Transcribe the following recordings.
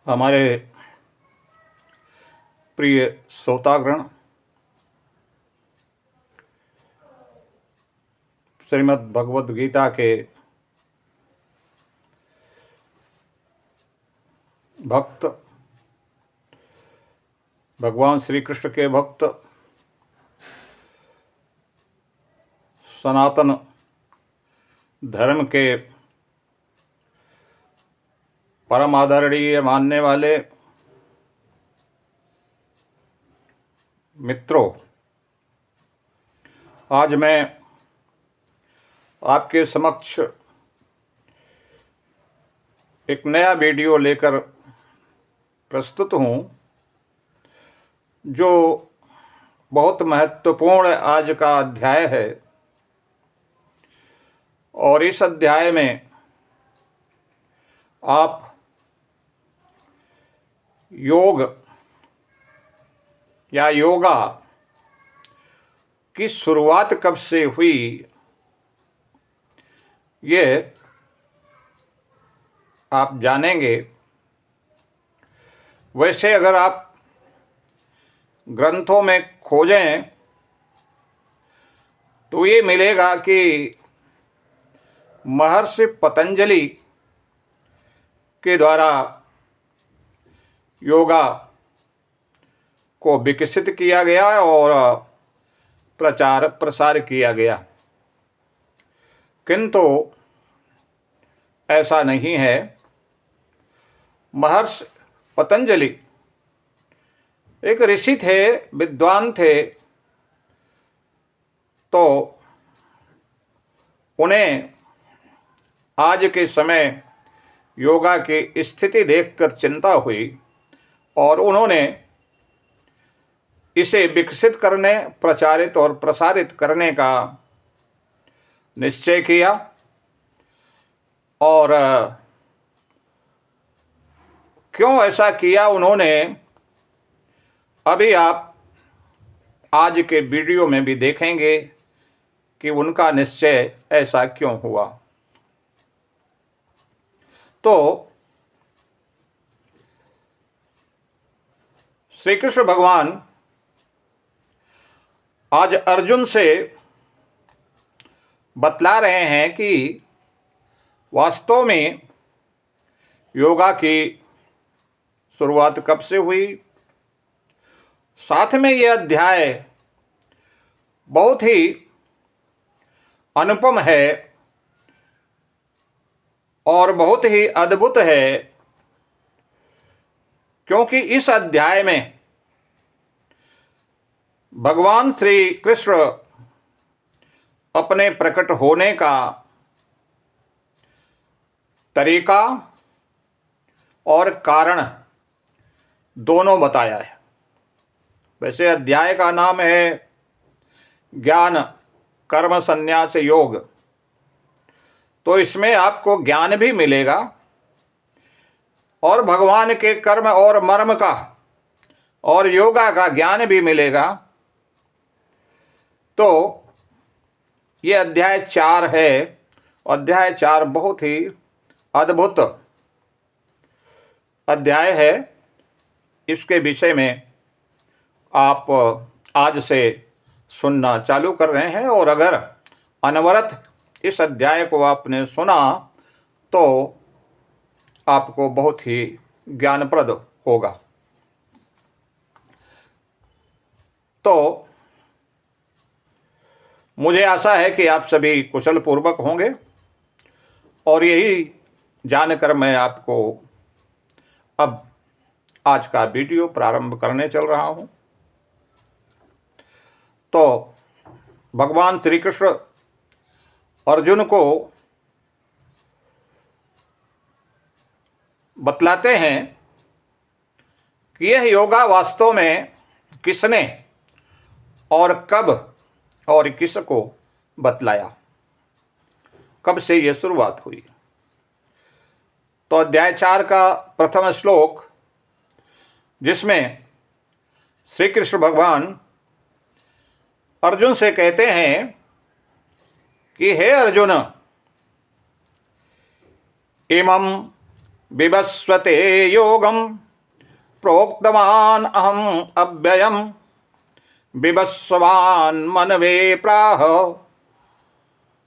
हमारे प्रिय श्रोतागण, श्रीमद् भगवद गीता के भक्त, भगवान श्री कृष्ण के भक्त, सनातन धर्म के परम आदरणीय मानने वाले मित्रों, आज मैं आपके समक्ष एक नया वीडियो लेकर प्रस्तुत हूँ, जो बहुत महत्वपूर्ण आज का अध्याय है। और इस अध्याय में आप योग या योगा की शुरुआत कब से हुई, ये आप जानेंगे। वैसे अगर आप ग्रंथों में खोजें तो ये मिलेगा कि महर्षि पतंजलि के द्वारा योगा को विकसित किया गया और प्रचार प्रसार किया गया, किंतु ऐसा नहीं है। महर्षि पतंजलि एक ऋषि थे, विद्वान थे, तो उन्हें आज के समय योगा की स्थिति देखकर चिंता हुई और उन्होंने इसे विकसित करने, प्रचारित और प्रसारित करने का निश्चय किया। और क्यों ऐसा किया उन्होंने, अभी आप आज के वीडियो में भी देखेंगे कि उनका निश्चय ऐसा क्यों हुआ। तो श्री कृष्ण भगवान आज अर्जुन से बतला रहे हैं कि वास्तव में योगा की शुरुआत कब से हुई। साथ में यह अध्याय बहुत ही अनुपम है और बहुत ही अद्भुत है, क्योंकि इस अध्याय में भगवान श्री कृष्ण अपने प्रकट होने का तरीका और कारण दोनों बताया है। वैसे अध्याय का नाम है ज्ञान कर्म संन्यास योग, तो इसमें आपको ज्ञान भी मिलेगा और भगवान के कर्म और मर्म का और योगा का ज्ञान भी मिलेगा। तो ये अध्याय 4 है। अध्याय 4 बहुत ही अद्भुत अध्याय है। इसके विषय में आप आज से सुनना चालू कर रहे हैं, और अगर अनवरत इस अध्याय को आपने सुना तो आपको बहुत ही ज्ञानप्रद होगा। तो मुझे आशा है कि आप सभी कुशल पूर्वक होंगे, और यही जानकर मैं आपको अब आज का वीडियो प्रारंभ करने चल रहा हूं। तो भगवान श्री कृष्ण अर्जुन को बतलाते हैं कि यह योगा वास्तव में किसने और कब और किसको बतलाया, कब से यह शुरुआत हुई। तो अध्याय 4 का प्रथम श्लोक, जिसमें श्री कृष्ण भगवान अर्जुन से कहते हैं कि हे अर्जुन, इमं विवस्वते योगम प्रोक्तवान अहम अव्ययम विवस्वान मनवे प्राह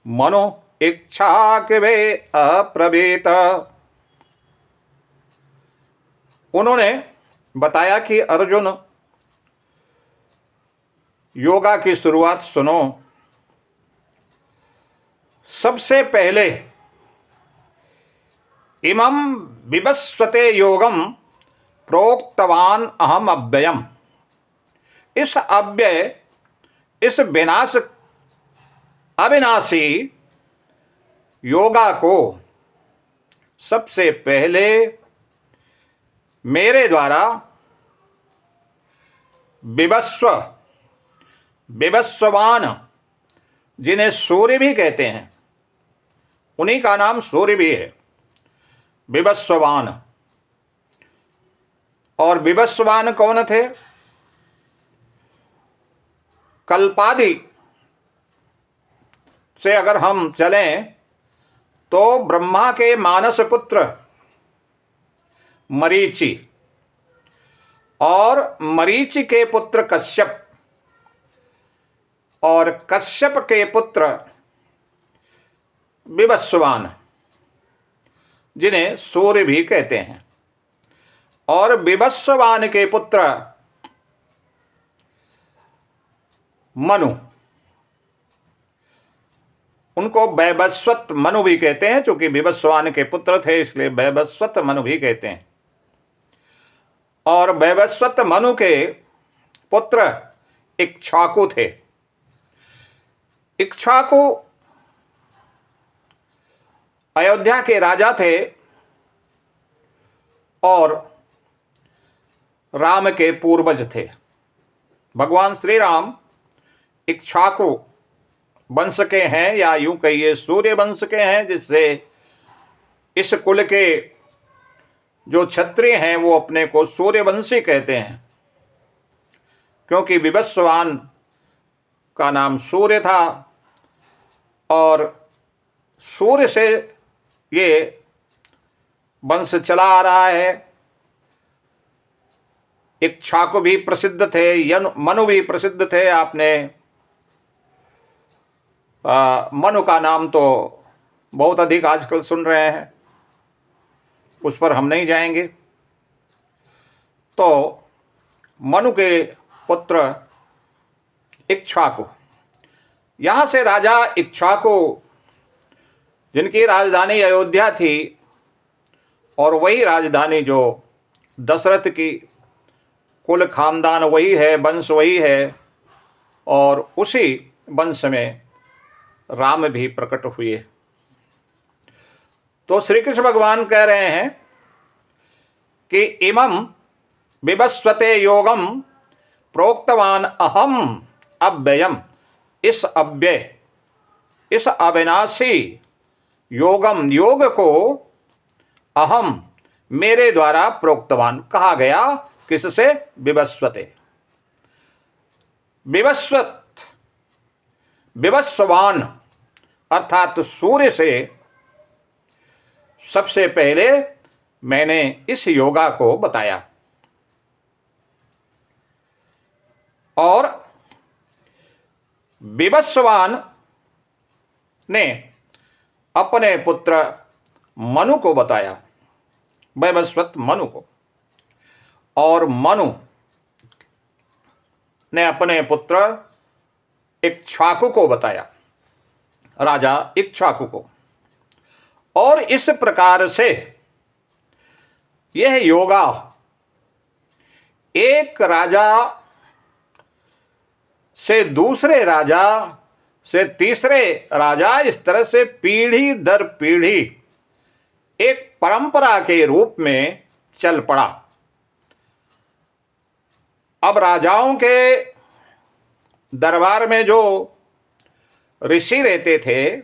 मनो इच्छा के वे अप्रवीत। उन्होंने बताया कि अर्जुन, योगा की शुरुआत सुनो। सबसे पहले इमं विवस्वते योगम प्रोक्तवान अहम अव्ययम, इस अव्यय, इस अविनाशी योगा को सबसे पहले मेरे द्वारा विवस्वान, जिन्हें सूर्य भी कहते हैं, उन्हीं का नाम सूर्य भी है, विवस्वान। और विवस्वान कौन थे? कल्पादि से अगर हम चलें तो ब्रह्मा के मानस पुत्र मरीचि और मरीचि के पुत्र कश्यप और कश्यप के पुत्र विवस्वान, जिन्हें सूर्य भी कहते हैं, और विवस्वान के पुत्र मनु, उनको वैवस्वत मनु भी कहते हैं। चूंकि विवस्वान के पुत्र थे इसलिए वैवस्वत मनु भी कहते हैं। और वैवस्वत मनु के पुत्र इक्ष्वाकु थे। इक्ष्वाकु अयोध्या के राजा थे और राम के पूर्वज थे। भगवान श्री राम इक्ष्वाकु वंश के हैं, या यूं कहिए सूर्य वंश के हैं, जिससे इस कुल के जो क्षत्रिय हैं वो अपने को सूर्यवंशी कहते हैं, क्योंकि विवस्वान का नाम सूर्य था और सूर्य से ये वंश चला आ रहा है। इक्ष्वाकु भी प्रसिद्ध थे, मनु भी प्रसिद्ध थे। आपने मनु का नाम तो बहुत अधिक आजकल सुन रहे हैं, उस पर हम नहीं जाएंगे। तो मनु के पुत्र इक्ष्वाकु, यहाँ से राजा इक्ष्वाकु, जिनकी राजधानी अयोध्या थी, और वही राजधानी जो दशरथ की कुल खानदान वही है, वंश वही है, और उसी वंश में राम भी प्रकट हुए। तो श्री कृष्ण भगवान कह रहे हैं कि इमं विवस्वते योगम प्रोक्तवान अहम अव्ययम, इस अव्यय, इस अविनाशी योगम, योग को अहम, मेरे द्वारा प्रोक्तवान, कहा गया। किससे? विवस्वते, विवस्वान अर्थात सूर्य से सबसे पहले मैंने इस योगा को बताया। और विवस्वान ने अपने पुत्र मनु को बताया, वैवस्वत मनु को, और मनु ने अपने पुत्र इक्ष्वाकु को बताया, राजा इक्ष्वाकु को। और इस प्रकार से यह योगा एक राजा से दूसरे राजा से तीसरे राजा, इस तरह से पीढ़ी दर पीढ़ी एक परंपरा के रूप में चल पड़ा। अब राजाओं के दरबार में जो ऋषि रहते थे,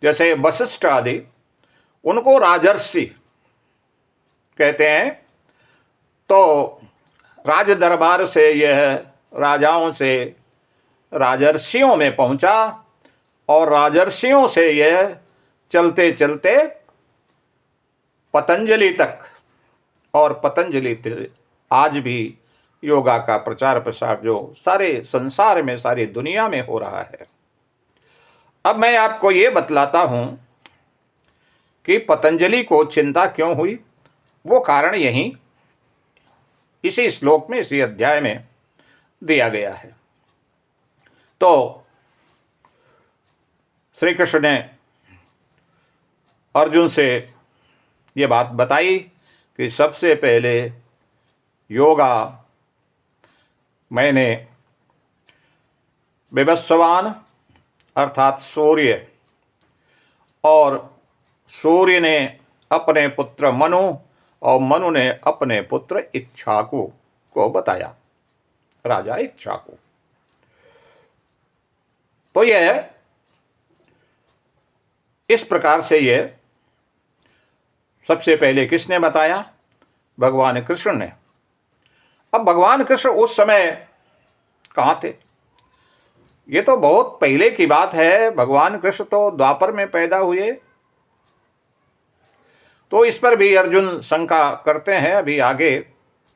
जैसे वशिष्ठ आदि, उनको राजर्षि कहते हैं। तो राज दरबार से यह राजाओं से राजर्षियों में पहुंचा, और राजर्षियों से यह चलते चलते पतंजलि तक, और पतंजलि से आज भी योगा का प्रचार प्रसार जो सारे संसार में, सारी दुनिया में हो रहा है। अब मैं आपको ये बतलाता हूं कि पतंजलि को चिंता क्यों हुई। वो कारण यही इसी श्लोक में, इसी अध्याय में दिया गया है। तो श्री कृष्ण ने अर्जुन से ये बात बताई कि सबसे पहले योगा मैंने विवस्वान अर्थात सूर्य, और सूर्य ने अपने पुत्र मनु, और मनु ने अपने पुत्र इक्ष्वाकु को बताया, राजा इक्ष्वाकु। तो यह इस प्रकार से ये सबसे पहले किसने बताया? भगवान कृष्ण ने। अब भगवान कृष्ण उस समय कहाँ थे? ये तो बहुत पहले की बात है। भगवान कृष्ण तो द्वापर में पैदा हुए। तो इस पर भी अर्जुन शंका करते हैं, अभी आगे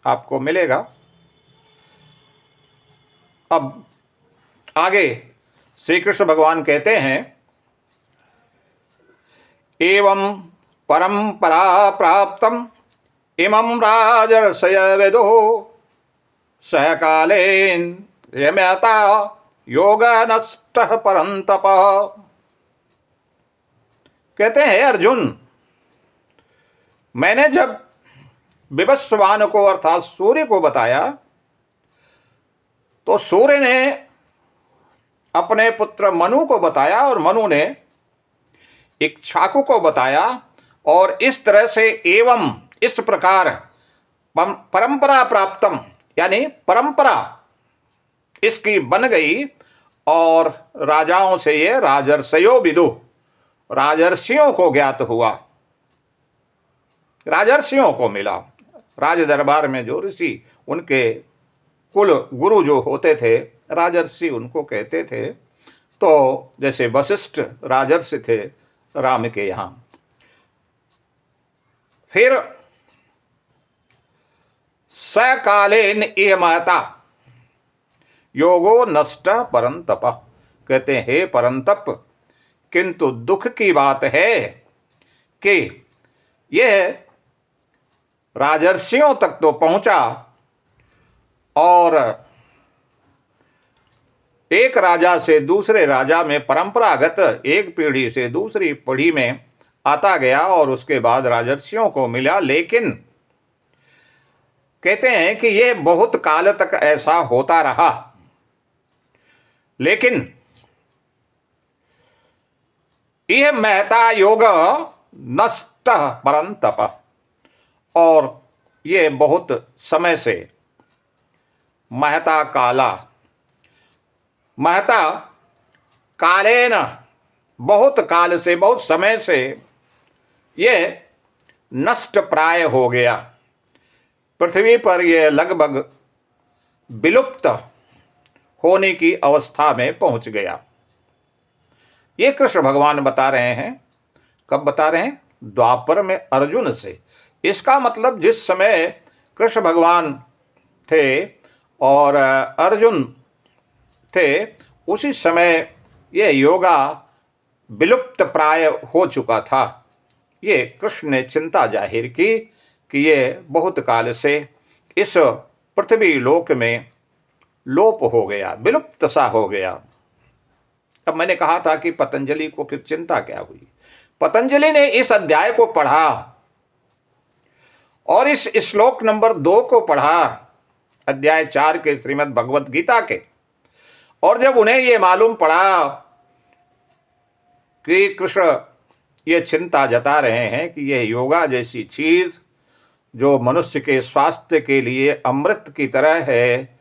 आपको मिलेगा। अब आगे श्री कृष्ण भगवान कहते हैं, एवं परंपरा प्राप्तम इमं राजर्षय विदुः सह कालेन यमता योग नष्टः परंतप। कहते हैं अर्जुन, मैंने जब विवस्वान को अर्थात सूर्य को बताया, तो सूर्य ने अपने पुत्र मनु को बताया और मनु ने इक्ष्वाकु को बताया, और इस तरह से एवं इस प्रकार परंपरा प्राप्तम, यानी परंपरा इसकी बन गई, और राजाओं से ये राजर्षयो विदु, राजर्षियों को ज्ञात हुआ, राजर्षियों को मिला। राज दरबार में जो ऋषि, उनके कुल गुरु जो होते थे, राजर्षि उनको कहते थे। तो जैसे वशिष्ठ राजर्षि थे राम के यहाँ। फिर सकालेन इयमता योगो नष्ट परंतप। कहते हैं, हे परंतप, किंतु दुख की बात है कि यह राजर्षियों तक तो पहुंचा, और एक राजा से दूसरे राजा में परंपरागत एक पीढ़ी से दूसरी पीढ़ी में आता गया, और उसके बाद राजर्षियों को मिला। लेकिन कहते हैं कि यह बहुत काल तक ऐसा होता रहा, लेकिन यह महता योग नष्ट परंतप, और ये बहुत समय से महता काला, महता कालेन, बहुत काल से, बहुत समय से ये नष्ट प्राय हो गया। पृथ्वी पर यह लगभग विलुप्त होने की अवस्था में पहुंच गया। ये कृष्ण भगवान बता रहे हैं। कब बता रहे हैं? द्वापर में अर्जुन से। इसका मतलब जिस समय कृष्ण भगवान थे और अर्जुन थे, उसी समय ये योगा विलुप्त प्राय हो चुका था। ये कृष्ण ने चिंता जाहिर की कि ये बहुत काल से इस पृथ्वी लोक में लोप हो गया, विलुप्त सा हो गया। अब मैंने कहा था कि पतंजलि को फिर चिंता क्या हुई। पतंजलि ने इस अध्याय को पढ़ा और इस श्लोक नंबर 2 को पढ़ा, अध्याय 4 के श्रीमद् भगवत गीता के। और जब उन्हें ये मालूम पड़ा कि कृष्ण ये चिंता जता रहे हैं कि यह योगा जैसी चीज जो मनुष्य के स्वास्थ्य के लिए अमृत की तरह है,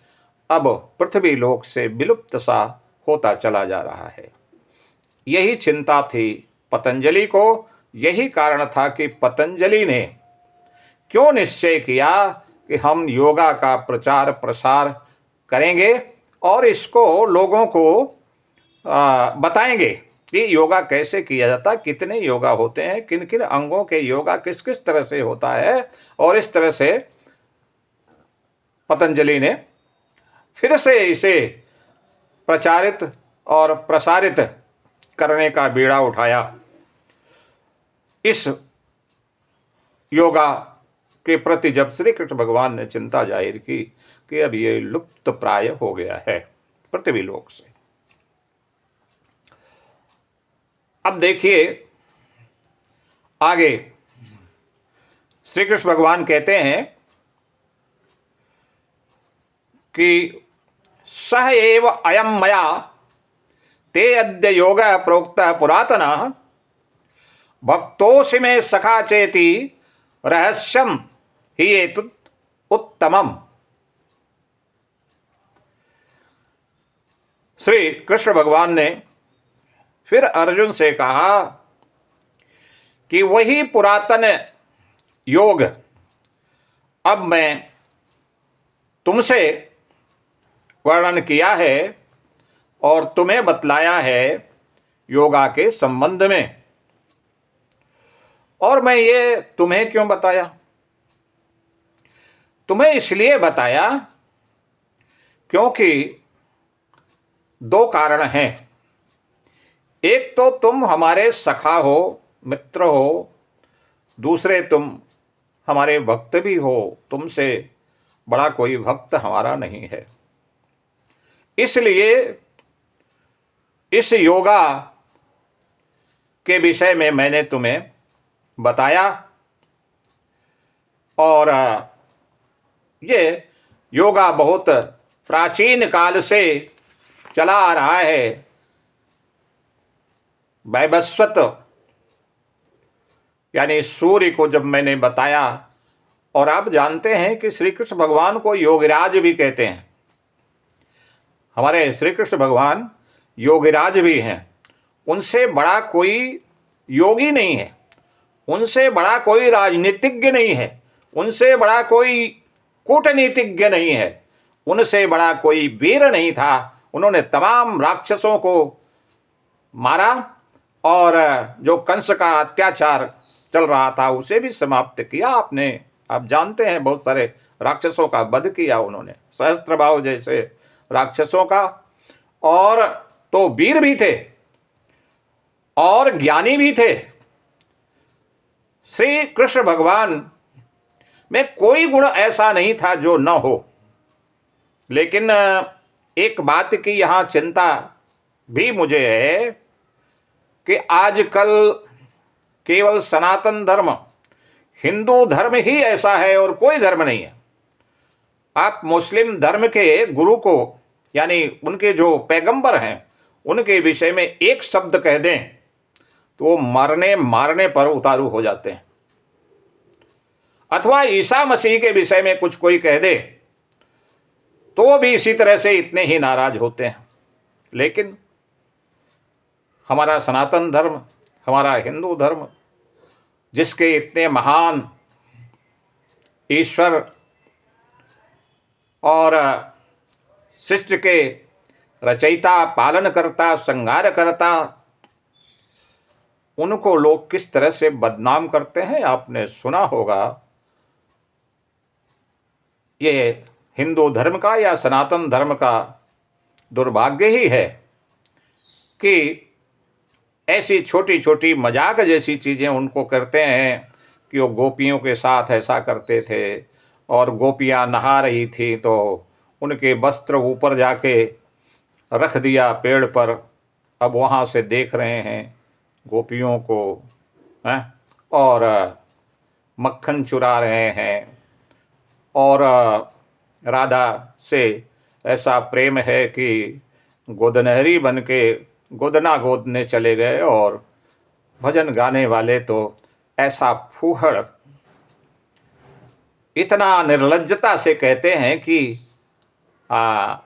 अब पृथ्वी लोक से विलुप्त सा होता चला जा रहा है। यही चिंता थी पतंजलि को। यही कारण था कि पतंजलि ने क्यों निश्चय किया कि हम योगा का प्रचार प्रसार करेंगे और इसको लोगों को बताएंगे कि योगा कैसे किया जाता है, कितने योगा होते हैं, किन किन अंगों के योगा किस किस तरह से होता है। और इस तरह से पतंजलि ने फिर से इसे प्रचारित और प्रसारित करने का बीड़ा उठाया। इस योगा के प्रति जब श्री कृष्ण भगवान ने चिंता जाहिर की कि अब ये लुप्त प्राय हो गया है पृथ्वी लोक से। अब देखिए आगे श्री कृष्ण भगवान कहते हैं कि सह एव अयम मया ते अद्य योग प्रोक्त पुरातन भक्तोसि में सखा चेति रहस्यम ही एतत् उत्तमम। श्री कृष्ण भगवान ने फिर अर्जुन से कहा कि वही पुरातन योग अब मैं तुमसे वर्णन किया है और तुम्हें बतलाया है योगा के संबंध में। और मैं ये तुम्हें क्यों बताया? तुम्हें इसलिए बताया क्योंकि दो कारण हैं। एक तो तुम हमारे सखा हो, मित्र हो, दूसरे तुम हमारे भक्त भी हो। तुमसे बड़ा कोई भक्त हमारा नहीं है। इसलिए इस योगा के विषय में मैंने तुम्हें बताया। और ये योगा बहुत प्राचीन काल से चला आ रहा है। वैवस्वत यानी सूर्य को जब मैंने बताया, और आप जानते हैं कि श्री कृष्ण भगवान को योगिराज भी कहते हैं। हमारे श्री कृष्ण भगवान योगिराज भी हैं। उनसे बड़ा कोई योगी नहीं है, उनसे बड़ा कोई राजनीतिज्ञ नहीं है, उनसे बड़ा कोई कूटनीतिज्ञ नहीं है, उनसे बड़ा कोई वीर नहीं था। उन्होंने तमाम राक्षसों को मारा और जो कंस का अत्याचार चल रहा था उसे भी समाप्त किया। आप जानते हैं बहुत सारे राक्षसों का वध किया उन्होंने, सहस्त्रभाव जैसे राक्षसों का। और तो वीर भी थे और ज्ञानी भी थे। श्री कृष्ण भगवान में कोई गुण ऐसा नहीं था जो न हो। लेकिन एक बात की यहाँ चिंता भी मुझे है कि आजकल केवल सनातन धर्म, हिंदू धर्म ही ऐसा है और कोई धर्म नहीं है। आप मुस्लिम धर्म के गुरु को, यानी उनके जो पैगंबर हैं, उनके विषय में एक शब्द कह दें तो वो मारने पर उतारू हो जाते हैं। अथवा ईसा मसीह के विषय में कुछ कोई कह दे तो भी इसी तरह से इतने ही नाराज होते हैं। लेकिन हमारा सनातन धर्म, हमारा हिंदू धर्म, जिसके इतने महान ईश्वर और सृष्टि के रचयिता, पालन करता, संहार करता, उनको लोग किस तरह से बदनाम करते हैं आपने सुना होगा। ये हिंदू धर्म का या सनातन धर्म का दुर्भाग्य ही है कि ऐसी छोटी छोटी मजाक जैसी चीज़ें उनको करते हैं कि वो गोपियों के साथ ऐसा करते थे और गोपियां नहा रही थी तो उनके वस्त्र ऊपर जाके रख दिया पेड़ पर। अब वहाँ से देख रहे हैं गोपियों को हैं और मक्खन चुरा रहे हैं। और राधा से ऐसा प्रेम है कि गोदनहरी बन के गोदना गोदने चले गए और भजन गाने वाले तो ऐसा फूहड़ इतना निर्लज्जता से कहते हैं कि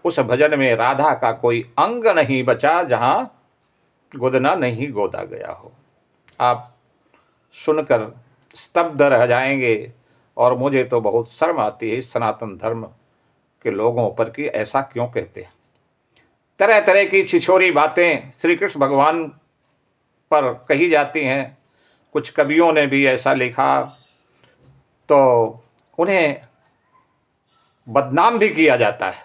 उस भजन में राधा का कोई अंग नहीं बचा जहाँ गोदना नहीं गोदा गया हो। आप सुनकर स्तब्ध रह जाएंगे और मुझे तो बहुत शर्म आती है इस सनातन धर्म के लोगों पर कि ऐसा क्यों कहते हैं। तरह तरह की छिछोरी बातें श्री कृष्ण भगवान पर कही जाती हैं, कुछ कवियों ने भी ऐसा लिखा, तो उन्हें बदनाम भी किया जाता है।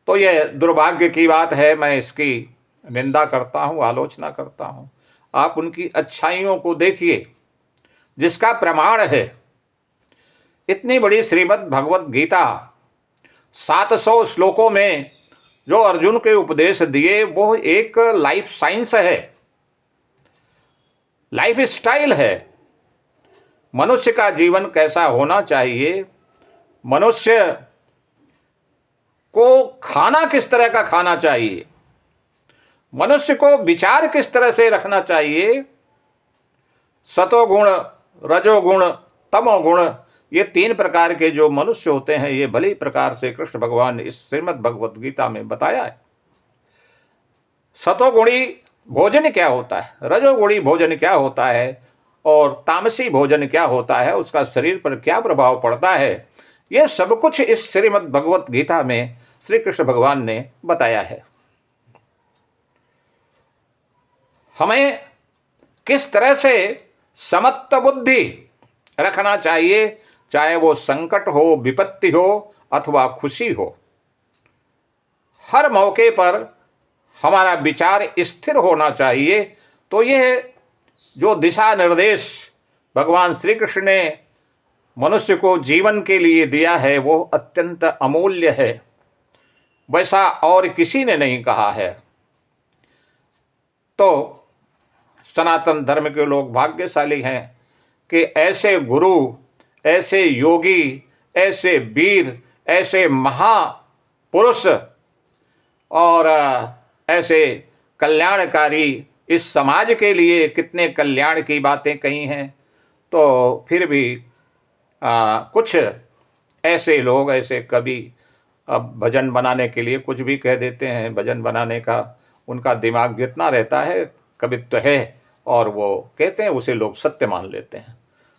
तो यह दुर्भाग्य की बात है, मैं इसकी निंदा करता हूँ, आलोचना करता हूँ। आप उनकी अच्छाइयों को देखिए, जिसका प्रमाण है इतनी बड़ी श्रीमद् भगवत गीता, 700 श्लोकों में जो अर्जुन के उपदेश दिए, वो एक लाइफ साइंस है, लाइफ स्टाइल है। मनुष्य का जीवन कैसा होना चाहिए, मनुष्य को खाना किस तरह का खाना चाहिए, मनुष्य को विचार किस तरह से रखना चाहिए, सतोगुण, रजोगुण, तमोगुण, ये 3 प्रकार के जो मनुष्य होते हैं, ये भली प्रकार से कृष्ण भगवान ने इस श्रीमद् भगवत गीता में बताया है। सतोगुणी भोजन क्या होता है, रजोगुणी भोजन क्या होता है, और तामसी भोजन क्या होता है, उसका शरीर पर क्या प्रभाव पड़ता है, ये सब कुछ इस श्रीमद् भगवत गीता में श्री कृष्ण भगवान ने बताया है। हमें किस तरह से समत्व बुद्धि रखना चाहिए, चाहे वो संकट हो, विपत्ति हो अथवा खुशी हो, हर मौके पर हमारा विचार स्थिर होना चाहिए। तो यह जो दिशा निर्देश भगवान श्री कृष्ण ने मनुष्य को जीवन के लिए दिया है, वो अत्यंत अमूल्य है, वैसा और किसी ने नहीं कहा है। तो सनातन धर्म के लोग भाग्यशाली हैं कि ऐसे गुरु, ऐसे योगी, ऐसे वीर, ऐसे महापुरुष और ऐसे कल्याणकारी इस समाज के लिए कितने कल्याण की बातें कही हैं। तो फिर भी कुछ ऐसे लोग, ऐसे कवि अब भजन बनाने के लिए कुछ भी कह देते हैं। भजन बनाने का उनका दिमाग जितना रहता है, कवित्व है, और वो कहते हैं, उसे लोग सत्य मान लेते हैं।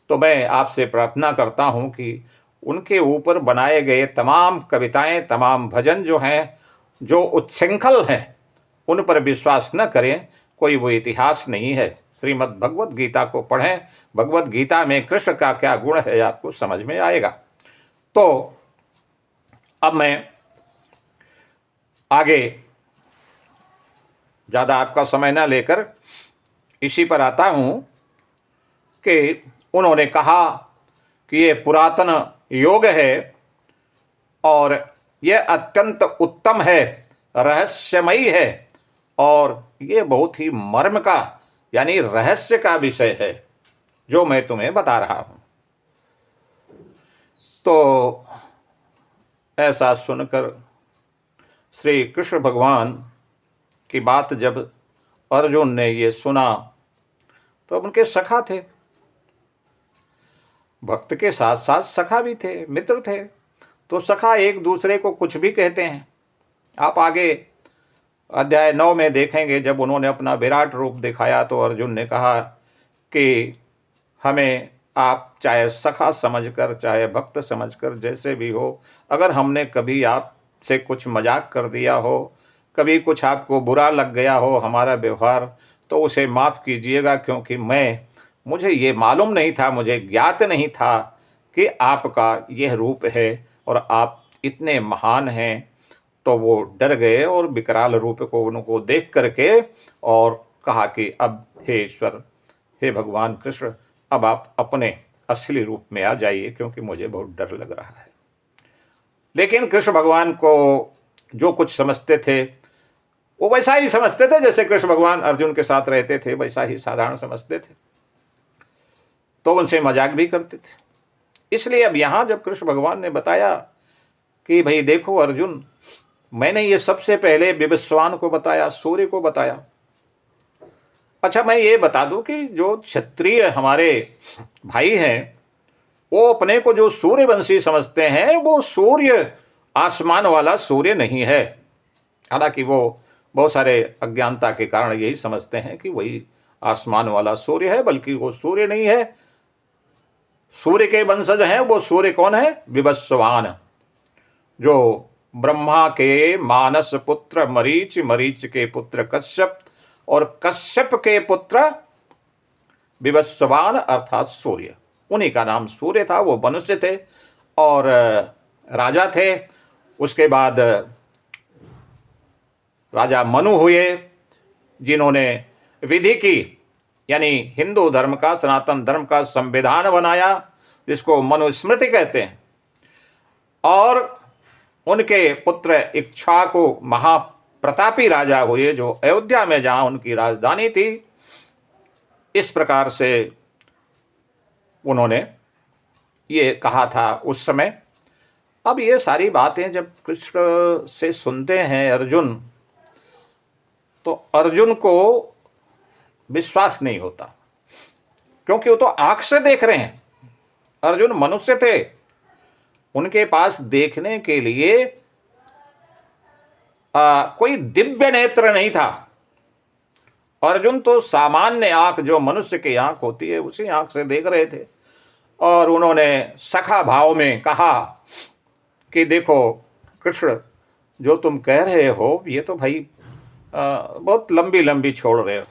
तो मैं आपसे प्रार्थना करता हूँ कि उनके ऊपर बनाए गए तमाम कविताएं, तमाम भजन जो हैं, जो उच्छृंखल हैं, उन पर विश्वास न करें। कोई वो इतिहास नहीं है। श्रीमद् भगवत गीता को पढ़ें, भगवत गीता में कृष्ण का क्या गुण है आपको समझ में आएगा। तो अब मैं आगे ज़्यादा आपका समय न लेकर इसी पर आता हूँ कि उन्होंने कहा कि ये पुरातन योग है और ये अत्यंत उत्तम है, रहस्यमयी है, और ये बहुत ही मर्म का यानी रहस्य का विषय है जो मैं तुम्हें बता रहा हूँ। तो ऐसा सुनकर श्री कृष्ण भगवान की बात जब अर्जुन ने ये सुना, तो उनके सखा थे, भक्त के साथ साथ सखा भी थे, मित्र थे। तो सखा एक दूसरे को कुछ भी कहते हैं। आप आगे अध्याय 9 में देखेंगे, जब उन्होंने अपना विराट रूप दिखाया तो अर्जुन ने कहा कि हमें आप चाहे सखा समझकर, चाहे भक्त समझकर, जैसे भी हो, अगर हमने कभी आपसे कुछ मजाक कर दिया हो, कभी कुछ आपको बुरा लग गया हो हमारा व्यवहार, तो उसे माफ़ कीजिएगा, क्योंकि मुझे ये मालूम नहीं था, मुझे ज्ञात नहीं था कि आपका यह रूप है और आप इतने महान हैं। तो वो डर गए और विकराल रूप को उनको देख करके और कहा कि अब हे ईश्वर, हे भगवान कृष्ण, अब आप अपने असली रूप में आ जाइए, क्योंकि मुझे बहुत डर लग रहा है। लेकिन कृष्ण भगवान को जो कुछ समझते थे वो वैसा ही समझते थे, जैसे कृष्ण भगवान अर्जुन के साथ रहते थे वैसा ही साधारण समझते थे। तो उनसे मजाक भी करते थे। इसलिए अब यहाँ जब कृष्ण भगवान ने बताया कि भाई देखो अर्जुन, मैंने ये सबसे पहले विवस्वान को बताया, सूर्य को बताया। अच्छा, मैं ये बता दूं कि जो क्षत्रिय हमारे भाई हैं, वो अपने को जो सूर्यवंशी समझते हैं, वो सूर्य आसमान वाला सूर्य नहीं है। हालांकि वो बहुत सारे अज्ञानता के कारण यही समझते हैं कि वही आसमान वाला सूर्य है, बल्कि वो सूर्य नहीं है। सूर्य के वंशज हैं। वो सूर्य कौन है? विवस्वान, जो ब्रह्मा के मानस पुत्र मरीच, मरीच के पुत्र कश्यप और कश्यप के पुत्र विवस्वान अर्थात सूर्य, उन्हीं का नाम सूर्य था। वो मनुष्य थे और राजा थे। उसके बाद राजा मनु हुए, जिन्होंने विधि की, यानी हिंदू धर्म का, सनातन धर्म का संविधान बनाया, जिसको मनुस्मृति कहते हैं। और उनके पुत्र इक्ष्वाकु महाप्रतापी राजा हुए, जो अयोध्या में जहां उनकी राजधानी थी। इस प्रकार से उन्होंने ये कहा था उस समय। अब ये सारी बातें जब कृष्ण से सुनते हैं अर्जुन, तो अर्जुन को विश्वास नहीं होता, क्योंकि वो तो आंख से देख रहे हैं। अर्जुन मनुष्य थे, उनके पास देखने के लिए कोई दिव्य नेत्र नहीं था। अर्जुन तो सामान्य आंख, जो मनुष्य की आंख होती है, उसी आंख से देख रहे थे। और उन्होंने सखा भाव में कहा कि देखो कृष्ण, जो तुम कह रहे हो ये तो भाई बहुत लंबी लंबी छोड़ रहे हो,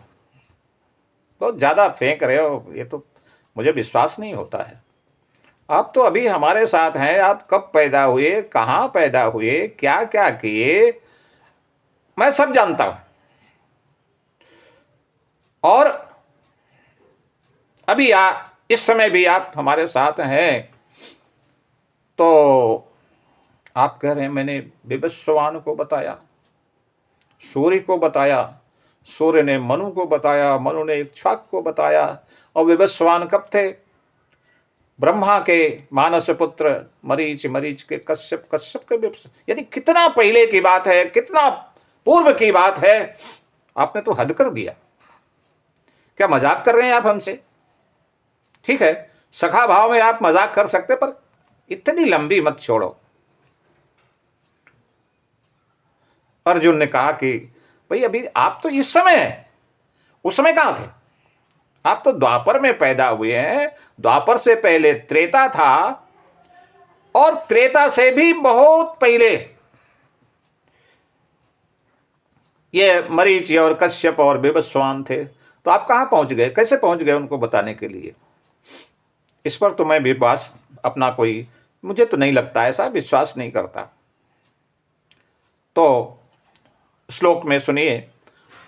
बहुत ज़्यादा फेंक रहे हो, ये तो मुझे विश्वास नहीं होता है। आप तो अभी हमारे साथ हैं, आप कब पैदा हुए, कहाँ पैदा हुए, क्या क्या किए, मैं सब जानता हूं। और अभी इस समय भी आप हमारे साथ हैं, तो आप कह रहे हैं मैंने विवस्वान को बताया, सूर्य को बताया, सूर्य ने मनु को बताया, मनु ने इक्ष्वाक को बताया। और विवस्वान कब थे? ब्रह्मा के मानस पुत्र मरीच, मरीच के कश्यप, कश्यप के विवस्वान, यानी कितना पहले की बात है, कितना पूर्व की बात है। आपने तो हद कर दिया। क्या मजाक कर रहे हैं आप हमसे? ठीक है, सखा भाव में आप मजाक कर सकते, पर इतनी लंबी मत छोड़ो। अर्जुन ने कहा कि भाई अभी आप तो इस समय हैं, उस समय कहां थे? आप तो द्वापर में पैदा हुए हैं। द्वापर से पहले त्रेता था, और त्रेता से भी बहुत पहले ये मरीचि और कश्यप और विवस्वान थे। तो आप कहां पहुंच गए, कैसे पहुंच गए उनको बताने के लिए? इस पर तो मैं विश्वास अपना कोई, मुझे तो नहीं लगता, ऐसा विश्वास नहीं करता। तो श्लोक में सुनिए,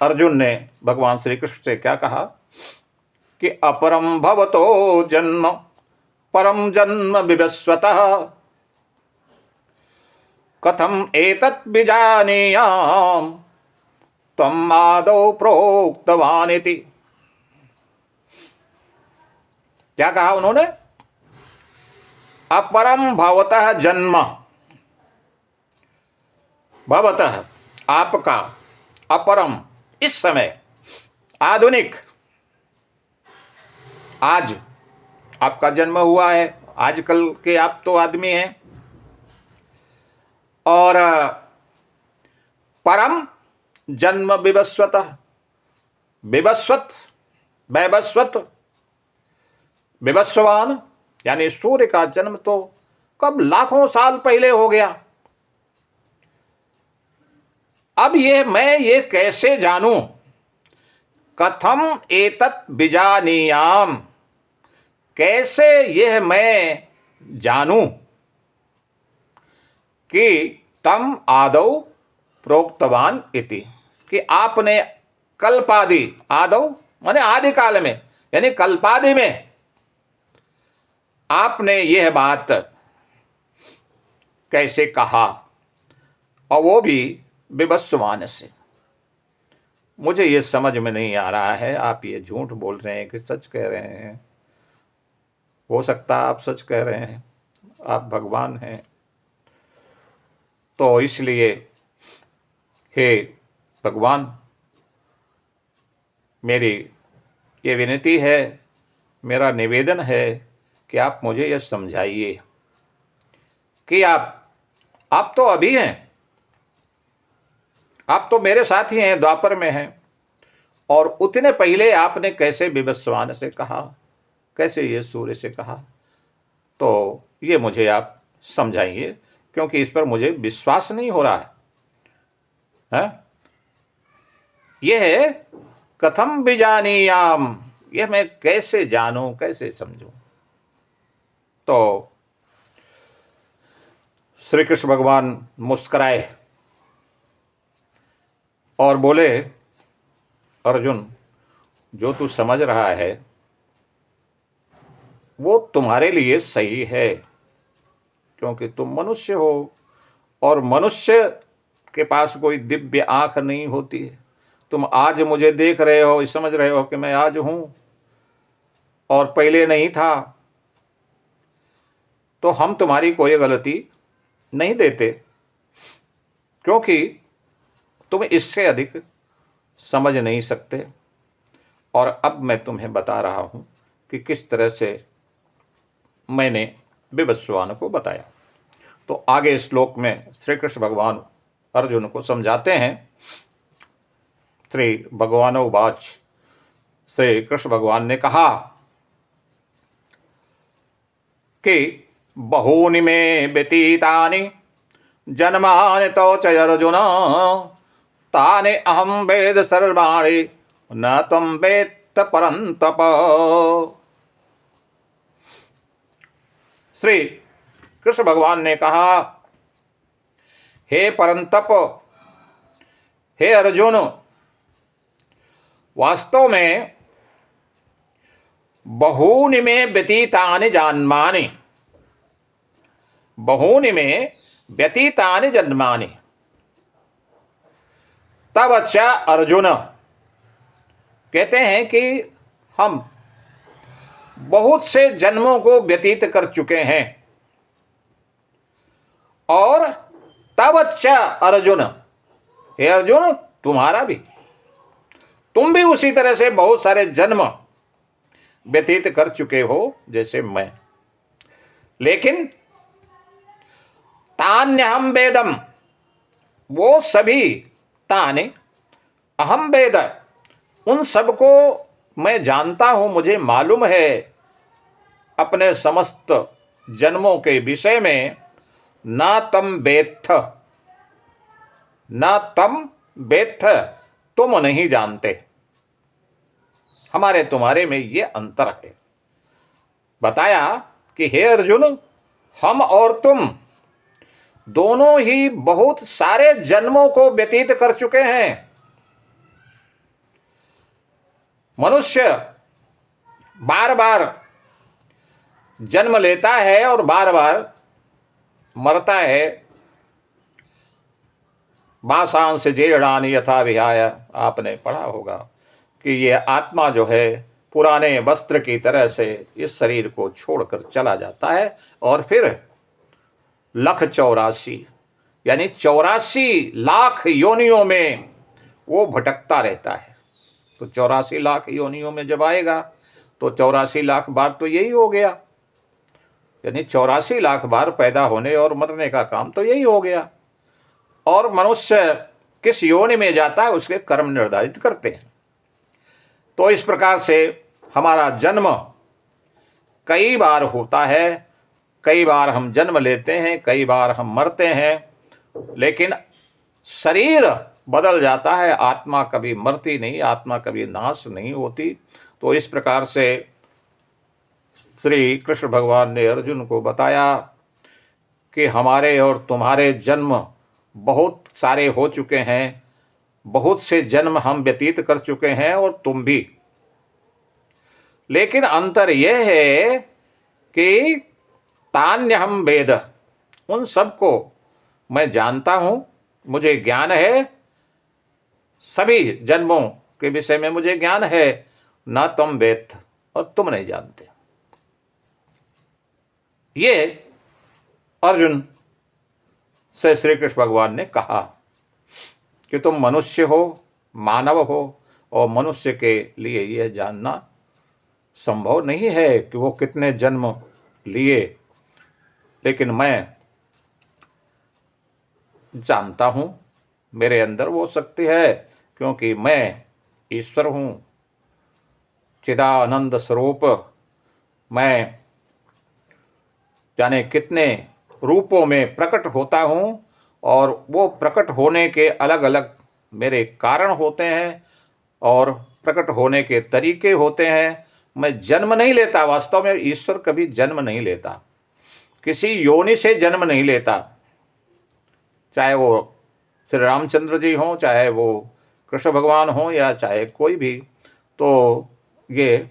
अर्जुन ने भगवान श्री कृष्ण से क्या कहा कि अपरम भवतो जन्म परम जन्म विवस्वतः कथम एतत् विजानीयाम त्वम् आदौ प्रोक्तवान् इति। क्या कहा उन्होंने? अपरम भवतः जन्म, भवतः आपका, अपरम इस समय, आधुनिक, आज आपका जन्म हुआ है, आजकल के आप तो आदमी हैं। और परम जन्म विवस्वतः, विवस्वत, वैवस्वत, विवस्वान, यानी सूर्य का जन्म तो कब लाखों साल पहले हो गया। अब मैं ये कैसे जानूं? कथम एतत् विजानीयाम, कैसे यह मैं जानूं कि तम आदौ प्रोक्तवान इति, कि आपने कल्पादि, आदौ माने आदि काल में, यानी कल्पादि में आपने यह बात कैसे कहा, और वो भी विवस्वान से। मुझे ये समझ में नहीं आ रहा है, आप ये झूठ बोल रहे हैं कि सच कह रहे हैं। हो सकता है आप सच कह रहे हैं, आप भगवान हैं। तो इसलिए हे भगवान, मेरी ये विनती है, मेरा निवेदन है कि आप मुझे यह समझाइए कि आप तो अभी हैं, आप तो मेरे साथ ही हैं, द्वापर में हैं, और उतने पहले आपने कैसे विवस्वान से कहा, कैसे ये सूर्य से कहा? तो ये मुझे आप समझाइए, क्योंकि इस पर मुझे विश्वास नहीं हो रहा है। यह कथम विजानीयाम, यह मैं कैसे जानूं, कैसे समझूं। तो श्री कृष्ण भगवान मुस्कुराए और बोले, अर्जुन, जो तू समझ रहा है वो तुम्हारे लिए सही है, क्योंकि तुम मनुष्य हो और मनुष्य के पास कोई दिव्य आंख नहीं होती है। तुम आज मुझे देख रहे हो, समझ रहे हो कि मैं आज हूं और पहले नहीं था, तो हम तुम्हारी कोई गलती नहीं देते, क्योंकि तुम इससे अधिक समझ नहीं सकते। और अब मैं तुम्हें बता रहा हूं कि किस तरह से मैंने विवस्वान को बताया। तो आगे श्लोक में श्री कृष्ण भगवान अर्जुन को समझाते हैं। श्री भगवानोवाच, श्री कृष्ण भगवान ने कहा कि बहूनि मे व्यतीतानि जन्मानि तव च अर्जुन, तानि अहं वेद सर्वाणि न त्वं वेत्त परन्तप। श्री कृष्ण भगवान ने कहा, हे परंतप, हे अर्जुन, वास्तव में बहूनि मे व्यतीतानि जन्मानि, बहूनि मे व्यतीतानि जन्मानि तब च अर्जुन, कहते हैं कि हम बहुत से जन्मों को व्यतीत कर चुके हैं। और तब च अर्जुन, हे अर्जुन, तुम्हारा भी, तुम भी उसी तरह से बहुत सारे जन्म व्यतीत कर चुके हो जैसे मैं। लेकिन तान्यहम वेदम, वो सभी, ताने अहम वेद, उन सबको मैं जानता हूं, मुझे मालूम है अपने समस्त जन्मों के विषय में। न तम वेत्थ, न तम वेत्थ, तुम नहीं जानते। हमारे तुम्हारे में ये अंतर है। बताया कि हे अर्जुन, हम और तुम दोनों ही बहुत सारे जन्मों को व्यतीत कर चुके हैं। मनुष्य बार बार जन्म लेता है और बार बार मरता है। वासांस जीर्णानि यथा विहाय, आपने पढ़ा होगा कि ये आत्मा जो है पुराने वस्त्र की तरह से इस शरीर को छोड़कर चला जाता है और फिर 1,84,000 यानी 84 लाख योनियों में वो भटकता रहता है। तो 84 लाख योनियों में जब आएगा तो 84 लाख बार तो यही हो गया, यानी 84 लाख बार पैदा होने और मरने का काम तो यही हो गया। और मनुष्य किस योनि में जाता है उसके कर्म निर्धारित करते हैं। तो इस प्रकार से हमारा जन्म कई बार होता है, कई बार हम जन्म लेते हैं, कई बार हम मरते हैं, लेकिन शरीर बदल जाता है, आत्मा कभी मरती नहीं, आत्मा कभी नाश नहीं होती। तो इस प्रकार से श्री कृष्ण भगवान ने अर्जुन को बताया कि हमारे और तुम्हारे जन्म बहुत सारे हो चुके हैं, बहुत से जन्म हम व्यतीत कर चुके हैं और तुम भी। लेकिन अंतर यह है कि तान्यहम वेद, उन सबको मैं जानता हूं, मुझे ज्ञान है, सभी जन्मों के विषय में मुझे ज्ञान है। न तुम वेद, और तुम नहीं जानते। ये अर्जुन से श्री कृष्ण भगवान ने कहा कि तुम मनुष्य हो, मानव हो, और मनुष्य के लिए यह जानना संभव नहीं है कि वो कितने जन्म लिए, लेकिन मैं जानता हूं, मेरे अंदर वो शक्ति है, क्योंकि मैं ईश्वर हूं, चिदानंद स्वरूप। मैं जाने कितने रूपों में प्रकट होता हूं और वो प्रकट होने के अलग अलग मेरे कारण होते हैं। और प्रकट होने के तरीके होते हैं। मैं जन्म नहीं लेता, वास्तव में ईश्वर कभी जन्म नहीं लेता, किसी योनि से जन्म नहीं लेता। चाहे वो श्री रामचंद्र जी हों, चाहे वो कृष्ण भगवान हों, या चाहे कोई भी, तो ये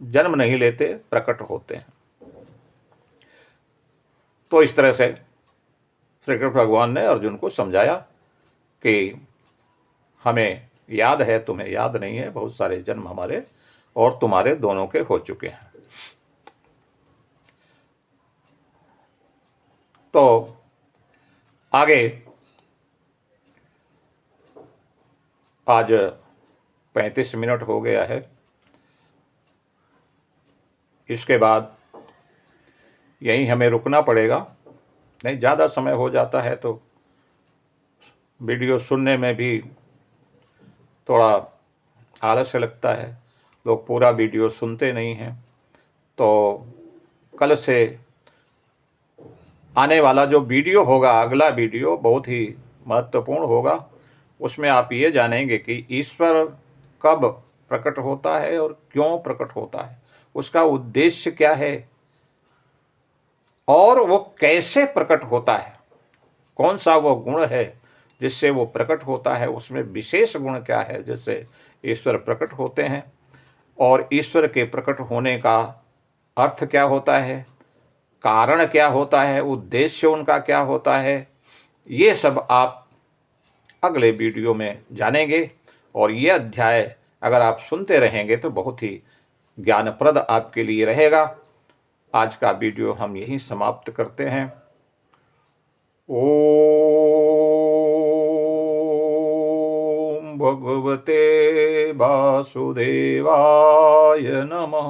जन्म नहीं लेते, प्रकट होते हैं। तो इस तरह से श्री कृष्ण भगवान ने अर्जुन को समझाया कि हमें याद है, तुम्हें याद नहीं है, बहुत सारे जन्म हमारे और तुम्हारे दोनों के हो चुके हैं। तो आगे आज 35 मिनट हो गया है। इसके बाद यहीं हमें रुकना पड़ेगा, नहीं ज़्यादा समय हो जाता है तो वीडियो सुनने में भी थोड़ा आलस्य लगता है, लोग पूरा वीडियो सुनते नहीं हैं। तो कल से आने वाला जो वीडियो होगा, अगला वीडियो बहुत ही महत्वपूर्ण होगा। उसमें आप ये जानेंगे कि ईश्वर कब प्रकट होता है और क्यों प्रकट होता है, उसका उद्देश्य क्या है और वो कैसे प्रकट होता है, कौन सा वो गुण है जिससे वो प्रकट होता है, उसमें विशेष गुण क्या है जिससे ईश्वर प्रकट होते हैं, और ईश्वर के प्रकट होने का अर्थ क्या होता है, कारण क्या होता है, उद्देश्य उनका क्या होता है, ये सब आप अगले वीडियो में जानेंगे। और ये अध्याय अगर आप सुनते रहेंगे तो बहुत ही ज्ञानप्रद आपके लिए रहेगा। आज का वीडियो हम यहीं समाप्त करते हैं। ओम भगवते वासुदेवाय नमः।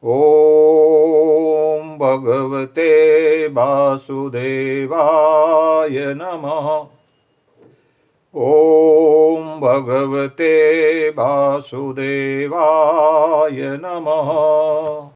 ओम भगवते वासुदेवाय नमः। ओम भगवते वासुदेवाय नमः।